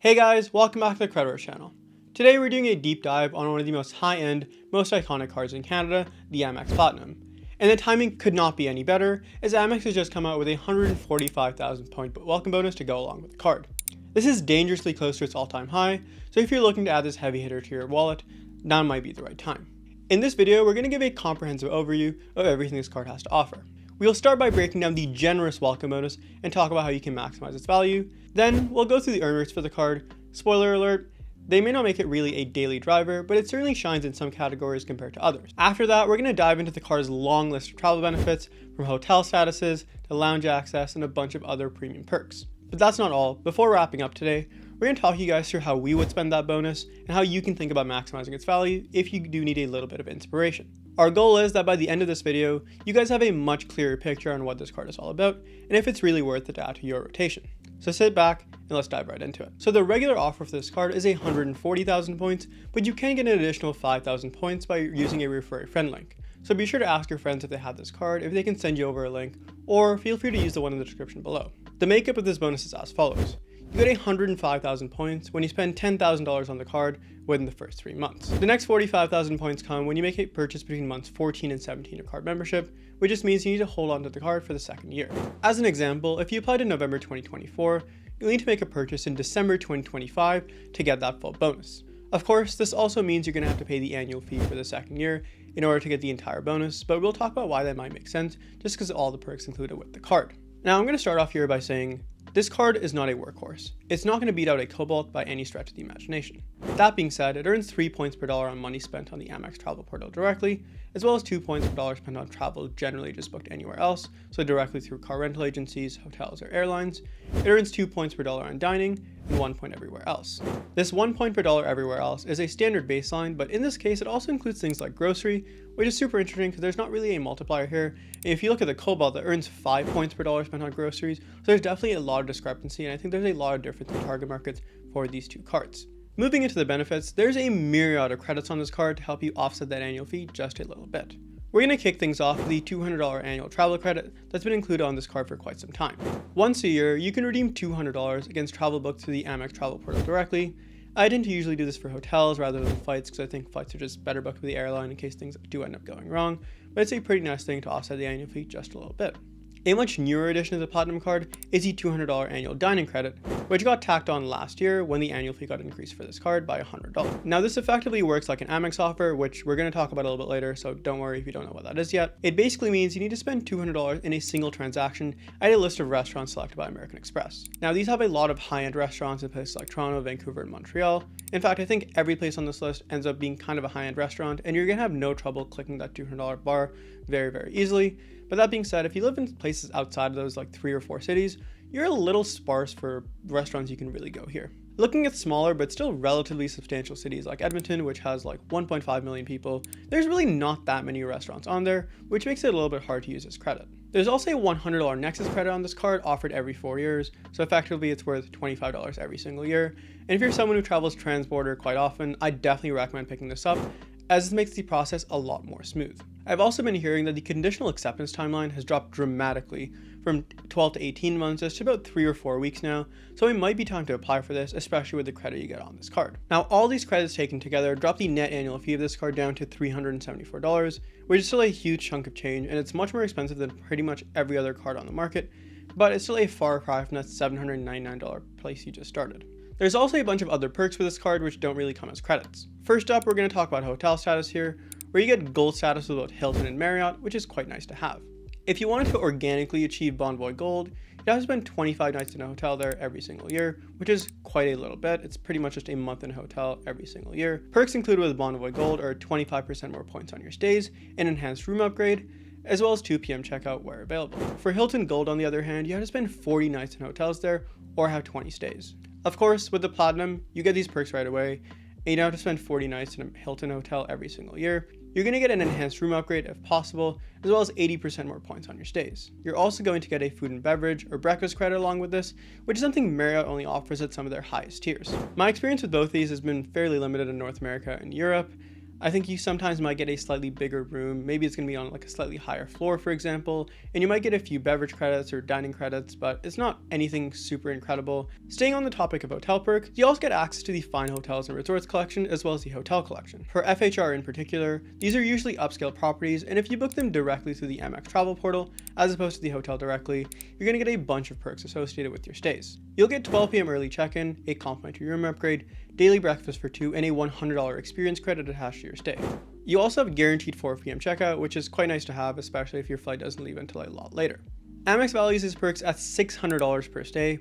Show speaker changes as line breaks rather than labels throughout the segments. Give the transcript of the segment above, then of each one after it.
Hey guys, welcome back to the CreditVerse channel. Today we're doing a deep dive on one of the most high-end, most iconic cards in Canada, the Amex Platinum. And the timing could not be any better, as Amex has just come out with a 145,000 point welcome bonus to go along with the card. This is dangerously close to its all-time high, so if you're looking to add this heavy hitter to your wallet, now might be the right time. In this video, we're going to give a comprehensive overview of everything this card has to offer. We'll start by breaking down the generous welcome bonus and talk about how you can maximize its value. Then we'll go through the earn rates for the card. Spoiler alert, they may not make it really a daily driver, but it certainly shines in some categories compared to others. After that, we're going to dive into the card's long list of travel benefits, from hotel statuses to lounge access and a bunch of other premium perks. But that's not all. Before wrapping up today, we're going to talk you guys through how we would spend that bonus and how you can think about maximizing its value if you do need a little bit of inspiration. Our goal is that by the end of this video, you guys have a much clearer picture on what this card is all about and if it's really worth it to add to your rotation. So sit back and let's dive right into it. So the regular offer for this card is 140,000 points, but you can get an additional 5,000 points by using a refer a friend link. So be sure to ask your friends if they have this card, if they can send you over a link, or feel free to use the one in the description below. The makeup of this bonus is as follows. You get 105,000 points when you spend $10,000 on the card within the first 3 months. The next 45,000 points come when you make a purchase between months 14 and 17 of card membership, which just means you need to hold on to the card for the second year. As an example, if you applied in November 2024, you'll need to make a purchase in December 2025 to get that full bonus. Of course, this also means you're going to have to pay the annual fee for the second year in order to get the entire bonus, but we'll talk about why that might make sense just because of all the perks included with the card. Now I'm going to start off here by saying, this card is not a workhorse. It's not going to beat out a Cobalt by any stretch of the imagination. That being said, it earns 3 points per dollar on money spent on the Amex travel portal directly, as well as 2 points per dollar spent on travel generally just booked anywhere else, so directly through car rental agencies, hotels, or airlines. It earns 2 points per dollar on dining, and 1 point everywhere else. This 1 point per dollar everywhere else is a standard baseline, but in this case it also includes things like grocery, which is super interesting because there's not really a multiplier here. And if you look at the Cobalt, that earns 5 points per dollar spent on groceries, so there's definitely a lot of discrepancy, and I think there's a lot of difference in target markets for these two cards. Moving into the benefits, there's a myriad of credits on this card to help you offset that annual fee just a little bit. We're going to kick things off with the $200 annual travel credit that's been included on this card for quite some time. Once a year, you can redeem $200 against travel booked through the Amex travel portal directly. I tend to usually do this for hotels rather than flights because I think flights are just better booked with the airline in case things do end up going wrong, but it's a pretty nice thing to offset the annual fee just a little bit. A much newer addition to the Platinum card is the $200 annual dining credit, which got tacked on last year when the annual fee got increased for this card by $100. Now this effectively works like an Amex offer, which we're going to talk about a little bit later, so don't worry if you don't know what that is yet. It basically means you need to spend $200 in a single transaction at a list of restaurants selected by American Express. Now these have a lot of high-end restaurants in places like Toronto, Vancouver, and Montreal. In fact, I think every place on this list ends up being kind of a high-end restaurant, and you're going to have no trouble clicking that $200 bar very, very easily. But that being said, if you live in places outside of those like 3 or 4 cities, you're a little sparse for restaurants you can really go here. Looking at smaller but still relatively substantial cities like Edmonton, which has like 1.5 million people, there's really not that many restaurants on there, which makes it a little bit hard to use as credit. There's also a $100 Nexus credit on this card offered every 4 years, so effectively it's worth $25 every single year. And if you're someone who travels trans-border quite often, I definitely recommend picking this up, as this makes the process a lot more smooth. I've also been hearing that the conditional acceptance timeline has dropped dramatically from 12 to 18 months to about 3 or 4 weeks now, so it might be time to apply for this, especially with the credit you get on this card. Now all these credits taken together drop the net annual fee of this card down to $374, which is still a huge chunk of change, and it's much more expensive than pretty much every other card on the market, but it's still a far cry from that $799 place you just started. There's also a bunch of other perks for this card which don't really come as credits. First up, we're going to talk about hotel status here, where you get gold status with both Hilton and Marriott, which is quite nice to have. If you wanted to organically achieve Bonvoy Gold, you'd have to spend 25 nights in a hotel there every single year, which is quite a little bit. It's pretty much just a month in a hotel every single year. Perks included with Bonvoy Gold are 25% more points on your stays, an enhanced room upgrade, as well as 2 p.m. checkout where available. For Hilton Gold, on the other hand, you have to spend 40 nights in hotels there or have 20 stays. Of course, with the Platinum, you get these perks right away, and you don't have to spend 40 nights in a Hilton hotel every single year. You're going to get an enhanced room upgrade if possible, as well as 80% more points on your stays. You're also going to get a food and beverage or breakfast credit along with this, which is something Marriott only offers at some of their highest tiers. My experience with both these has been fairly limited in North America and Europe. I think you sometimes might get a slightly bigger room. Maybe it's going to be on like a slightly higher floor, for example, and you might get a few beverage credits or dining credits, but it's not anything super incredible. Staying on the topic of hotel perks, you also get access to the Fine Hotels and Resorts collection as well as the hotel collection. For FHR in particular, these are usually upscale properties, and if you book them directly through the Amex travel portal, as opposed to the hotel directly, you're going to get a bunch of perks associated with your stays. You'll get 12 p.m. early check-in, a complimentary room upgrade, daily breakfast for 2, and a $100 experience credit attached to your stay. You also have guaranteed 4 p.m. checkout, which is quite nice to have, especially if your flight doesn't leave until a lot later. Amex values these perks at $600 per stay.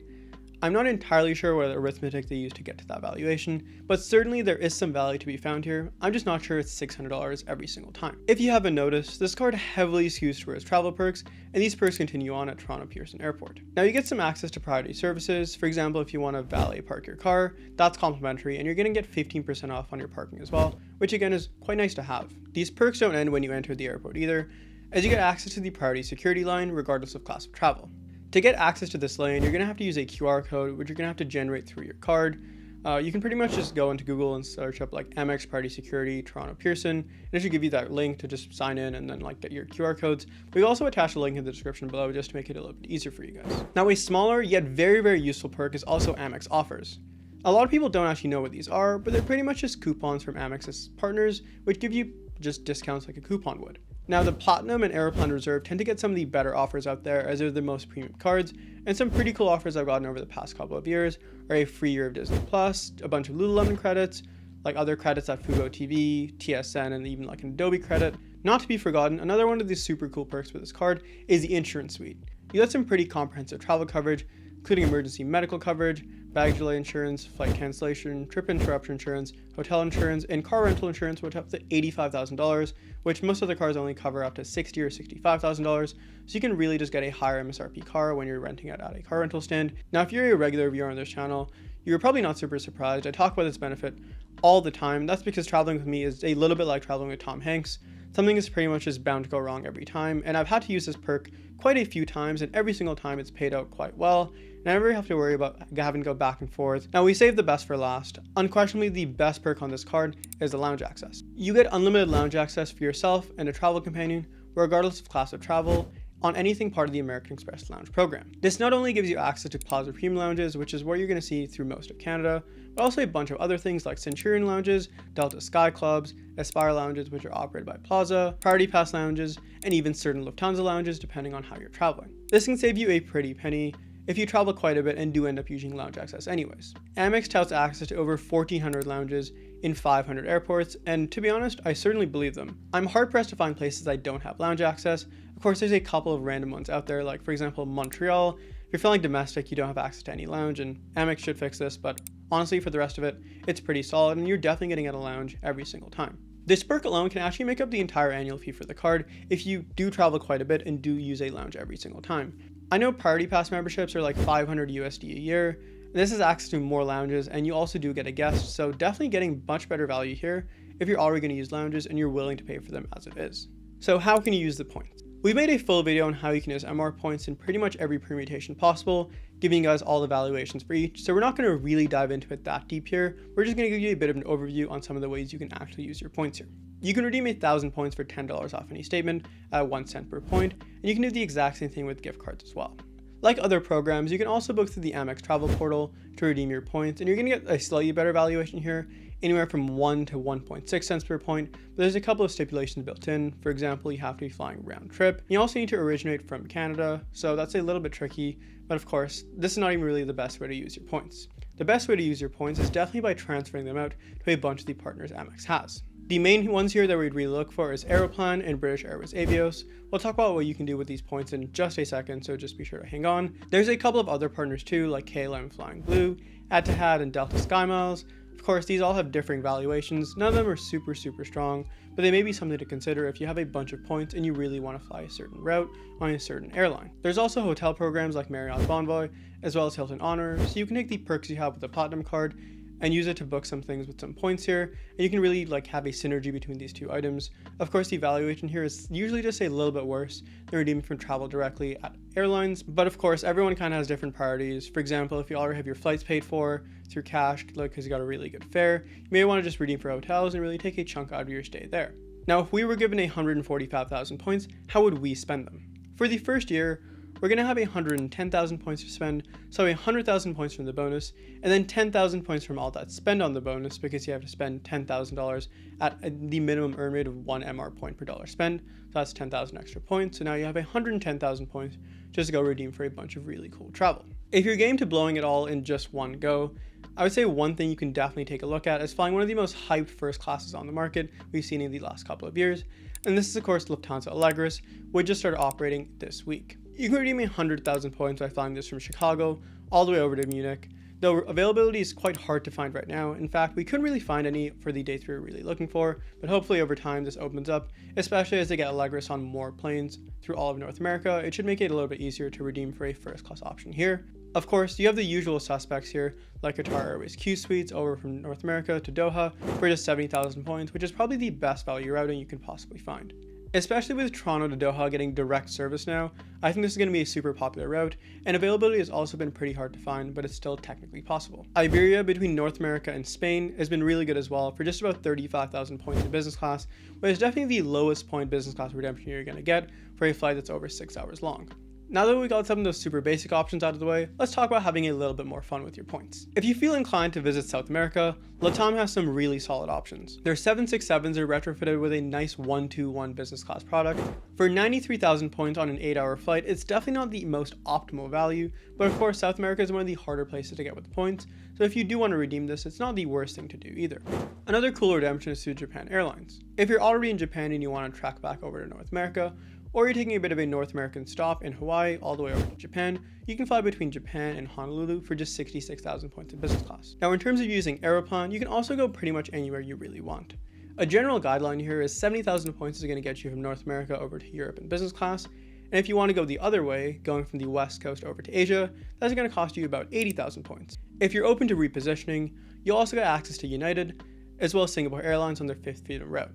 I'm not entirely sure what arithmetic they use to get to that valuation, but certainly there is some value to be found here. I'm just not sure it's $600 every single time. If you haven't noticed, this card heavily skews towards travel perks, and these perks continue on at Toronto Pearson Airport. Now you get some access to priority services. For example, if you want to valet park your car, that's complimentary, and you're going to get 15% off on your parking as well, which again is quite nice to have. These perks don't end when you enter the airport either, as you get access to the priority security line regardless of class of travel. To get access to this lane, you're going to have to use a QR code, which you're going to have to generate through your card. You can pretty much just go into Google and search up like Amex Priority Security Toronto Pearson, and it should give you that link to just sign in and then like get your QR codes. We also attach a link in the description below just to make it a little bit easier for you guys. Now a smaller yet very useful perk is also Amex offers. A lot of people don't actually know what these are, but they're pretty much just coupons from Amex's partners, which give you just discounts like a coupon would. Now the Platinum and Aeroplan Reserve tend to get some of the better offers out there as they're the most premium cards, and some pretty cool offers I've gotten over the past couple of years are a free year of Disney Plus, a bunch of Lululemon credits, like other credits at Fubo TV, TSN, and even like an Adobe credit. Not to be forgotten, another one of these super cool perks with this card is the Insurance Suite. You get some pretty comprehensive travel coverage, including emergency medical coverage, baggage delay insurance, flight cancellation, trip interruption insurance, hotel insurance, and car rental insurance, which up to $85,000, which most other cars only cover up to $60,000 or $65,000. So you can really just get a higher MSRP car when you're renting it at a car rental stand. Now, if you're a regular viewer on this channel, you're probably not super surprised. I talk about this benefit all the time. That's because traveling with me is a little bit like traveling with Tom Hanks. Something is pretty much just bound to go wrong every time, and I've had to use this perk quite a few times, and every single time it's paid out quite well, and I never have to worry about having to go back and forth. Now we saved the best for last. Unquestionably, the best perk on this card is the lounge access. You get unlimited lounge access for yourself and a travel companion, regardless of class of travel, on anything part of the American Express Lounge program. This not only gives you access to Plaza Premium Lounges, which is where you're going to see through most of Canada, but also a bunch of other things like Centurion Lounges, Delta Sky Clubs, Aspire Lounges, which are operated by Plaza, Priority Pass Lounges, and even certain Lufthansa Lounges depending on how you're traveling. This can save you a pretty penny if you travel quite a bit and do end up using lounge access anyways. Amex touts access to over 1,400 lounges in 500 airports, and to be honest, I certainly believe them. I'm hard pressed to find places that don't have lounge access. Of course, there's a couple of random ones out there, like for example, Montreal. If you're flying domestic, you don't have access to any lounge, and Amex should fix this, but honestly, for the rest of it, it's pretty solid, and you're definitely getting at a lounge every single time. This perk alone can actually make up the entire annual fee for the card if you do travel quite a bit and do use a lounge every single time. I know Priority Pass memberships are like $500 USD a year. This is access to more lounges, and you also do get a guest, so definitely getting much better value here if you're already going to use lounges and you're willing to pay for them as it is. So how can you use the points? We've made a full video on how you can use MR points in pretty much every permutation possible, giving you guys all the valuations for each, so we're not going to really dive into it that deep here. We're just going to give you a bit of an overview on some of the ways you can actually use your points here. You can redeem 1,000 points for $10 off any statement at 1 cent per point, and you can do the exact same thing with gift cards as well. Like other programs, you can also book through the Amex travel portal to redeem your points, and you're going to get a slightly better valuation here, anywhere from 1 to 1.6 cents per point, but there's a couple of stipulations built in. For example, you have to be flying round trip. You also need to originate from Canada, so that's a little bit tricky, but of course, this is not even really the best way to use your points. The best way to use your points is definitely by transferring them out to a bunch of the partners Amex has. The main ones here that we'd really look for is Aeroplan and British Airways Avios. We'll talk about what you can do with these points in just a second, so just be sure to hang on. There's a couple of other partners too, like KLM Flying Blue, Etihad, and Delta Sky Miles. Of course, these all have differing valuations. None of them are super strong, but they may be something to consider if you have a bunch of points and you really want to fly a certain route on a certain airline. There's also hotel programs like Marriott Bonvoy, as well as Hilton Honor, so you can take the perks you have with the Platinum card and use it to book some things with some points here, and you can really like have a synergy between these two items. Of course, the valuation here is usually just a little bit worse than redeeming from travel directly at airlines, but of course everyone kind of has different priorities. For example, if you already have your flights paid for through cash, like because you got a really good fare, you may want to just redeem for hotels and really take a chunk out of your stay there. Now, if we were given 145,000 points, how would we spend them? For the first year, we're going to have 110,000 points to spend, so 100,000 points from the bonus, and then 10,000 points from all that spend on the bonus, because you have to spend $10,000 at the minimum earn rate of 1 MR point per dollar spend, so that's 10,000 extra points, so now you have 110,000 points just to go redeem for a bunch of really cool travel. If you're game to blowing it all in just one go, I would say one thing you can definitely take a look at is flying one of the most hyped first classes on the market we've seen in the last couple of years, and this is of course Lufthansa Allegris, which just started operating this week. You can redeem 100,000 points by flying this from Chicago all the way over to Munich, though availability is quite hard to find right now. In fact, we couldn't really find any for the dates we were really looking for, but hopefully over time this opens up, especially as they get Allegris on more planes through all of North America. It should make it a little bit easier to redeem for a first class option here. Of course, you have the usual suspects here, like Qatar Airways Q Suites over from North America to Doha for just 70,000 points, which is probably the best value routing you can possibly find. Especially with Toronto to Doha getting direct service now, I think this is going to be a super popular route, and availability has also been pretty hard to find, but it's still technically possible. Iberia between North America and Spain has been really good as well for just about 35,000 points in business class, but it's definitely the lowest point business class redemption you're going to get for a flight that's over 6 hours long. Now that we got some of those super basic options out of the way, let's talk about having a little bit more fun with your points. If you feel inclined to visit South America, LATAM has some really solid options. Their 767s are retrofitted with a nice 121 business class product. For 93,000 points on an 8-hour flight, it's definitely not the most optimal value, but of course South America is one of the harder places to get with the points, so if you do want to redeem this, it's not the worst thing to do either. Another cool redemption is through Japan Airlines. If you're already in Japan and you want to track back over to North America, or you're taking a bit of a North American stop in Hawaii all the way over to Japan, you can fly between Japan and Honolulu for just 66,000 points in business class. Now in terms of using Aeroplan, you can also go pretty much anywhere you really want. A general guideline here is 70,000 points is going to get you from North America over to Europe in business class, and if you want to go the other way, going from the West Coast over to Asia, that's going to cost you about 80,000 points. If you're open to repositioning, you'll also get access to United, as well as Singapore Airlines on their 5th freedom route.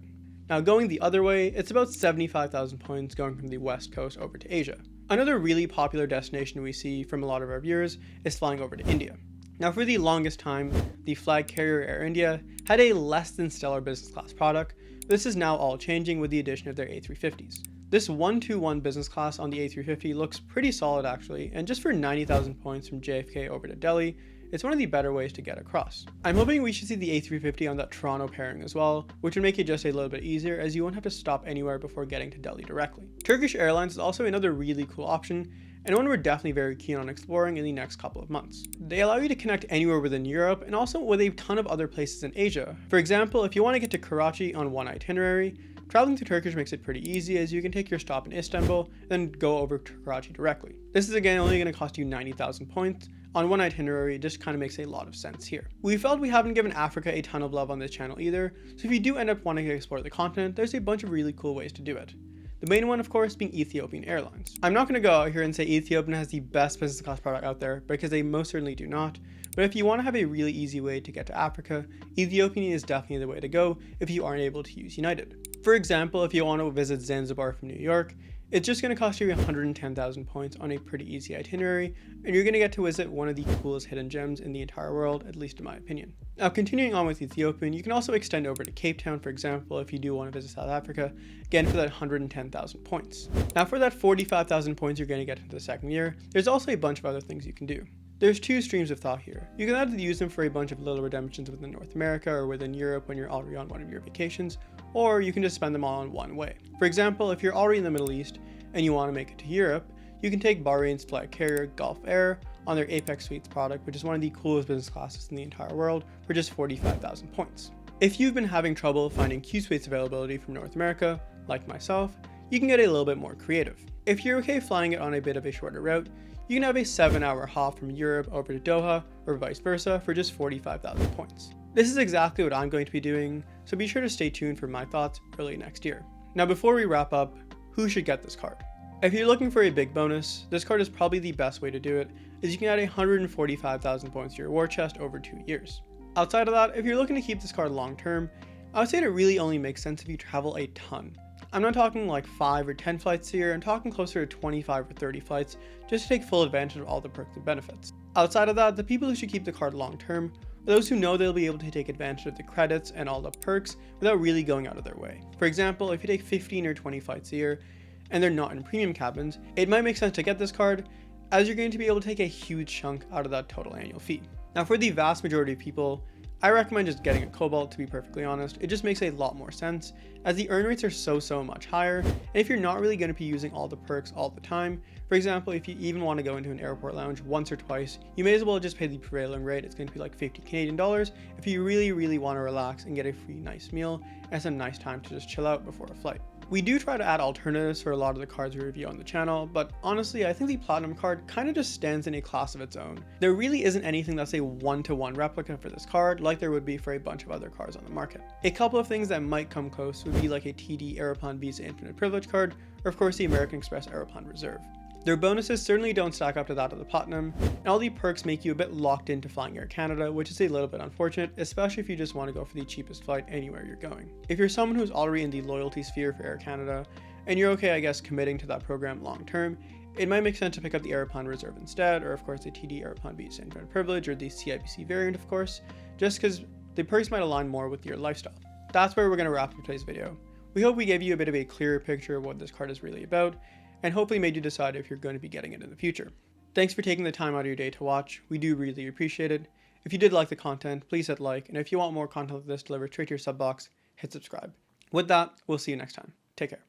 Now going the other way, it's about 75,000 points going from the West Coast over to Asia. Another really popular destination we see from a lot of our viewers is flying over to India. Now for the longest time, the flag carrier Air India had a less than stellar business class product. This is now all changing with the addition of their A350s. This 121 business class on the A350 looks pretty solid actually, and just for 90,000 points from JFK over to Delhi, it's one of the better ways to get across. I'm hoping we should see the A350 on that Toronto pairing as well, which would make it just a little bit easier as you won't have to stop anywhere before getting to Delhi directly. Turkish Airlines is also another really cool option, and one we're definitely very keen on exploring in the next couple of months. They allow you to connect anywhere within Europe and also with a ton of other places in Asia. For example, if you want to get to Karachi on one itinerary, traveling through Turkish makes it pretty easy as you can take your stop in Istanbul and then go over to Karachi directly. This is again only going to cost you 90,000 points. On one itinerary, it just kind of makes a lot of sense here. We felt we haven't given Africa a ton of love on this channel either, so if you do end up wanting to explore the continent, there's a bunch of really cool ways to do it. The main one, of course, being Ethiopian Airlines. I'm not going to go out here and say Ethiopian has the best business class product out there, because they most certainly do not, but if you want to have a really easy way to get to Africa, Ethiopian is definitely the way to go if you aren't able to use United. For example, if you want to visit Zanzibar from New York, it's just going to cost you 110,000 points on a pretty easy itinerary, and you're going to get to visit one of the coolest hidden gems in the entire world, at least in my opinion. Now continuing on with Ethiopian, you can also extend over to Cape Town, for example, if you do want to visit South Africa, again for that 110,000 points. Now for that 45,000 points you're going to get into the second year, there's also a bunch of other things you can do. There's two streams of thought here. You can either use them for a bunch of little redemptions within North America or within Europe when you're already on one of your vacations, or you can just spend them all in one way. For example, if you're already in the Middle East and you want to make it to Europe, you can take Bahrain's flag carrier Gulf Air on their Apex Suites product, which is one of the coolest business classes in the entire world, for just 45,000 points. If you've been having trouble finding Q Suites availability from North America, like myself, you can get a little bit more creative. If you're okay flying it on a bit of a shorter route, you can have a 7-hour hop from Europe over to Doha, or vice versa, for just 45,000 points. This is exactly what I'm going to be doing, so be sure to stay tuned for my thoughts early next year. Now before we wrap up, who should get this card? If you're looking for a big bonus, this card is probably the best way to do it, as you can add 145,000 points to your war chest over 2 years. Outside of that, if you're looking to keep this card long term, I would say it really only makes sense if you travel a ton. I'm not talking like 5 or 10 flights a year, I'm talking closer to 25 or 30 flights just to take full advantage of all the perks and benefits. Outside of that, the people who should keep the card long term are those who know they'll be able to take advantage of the credits and all the perks without really going out of their way. For example, if you take 15 or 20 flights a year and they're not in premium cabins, it might make sense to get this card as you're going to be able to take a huge chunk out of that total annual fee. Now for the vast majority of people, I recommend just getting a Cobalt, to be perfectly honest. It just makes a lot more sense as the earn rates are so much higher, and if you're not really going to be using all the perks all the time, for example, if you even want to go into an airport lounge once or twice, you may as well just pay the prevailing rate. It's going to be like 50 Canadian dollars if you really want to relax and get a free nice meal and some nice time to just chill out before a flight. We do try to add alternatives for a lot of the cards we review on the channel, but honestly, I think the Platinum card kind of just stands in a class of its own. There really isn't anything that's a one-to-one replica for this card like there would be for a bunch of other cards on the market. A couple of things that might come close would be like a TD Aeroplan Visa Infinite Privilege card, or of course the American Express Aeroplan Reserve. Their bonuses certainly don't stack up to that of the Platinum, and all the perks make you a bit locked into flying Air Canada, which is a little bit unfortunate, especially if you just want to go for the cheapest flight anywhere you're going. If you're someone who's already in the loyalty sphere for Air Canada, and you're okay, I guess, committing to that program long term, it might make sense to pick up the Aeroplan Reserve instead, or of course the TD Aeroplan Visa Infinite Privilege, or the CIBC variant of course, just because the perks might align more with your lifestyle. That's where we're going to wrap up today's video. We hope we gave you a bit of a clearer picture of what this card is really about, and hopefully made you decide if you're going to be getting it in the future. Thanks for taking the time out of your day to watch. We do really appreciate it. If you did like the content, please hit like, and if you want more content like this delivered straight to your sub box, hit subscribe. With that, we'll see you next time. Take care.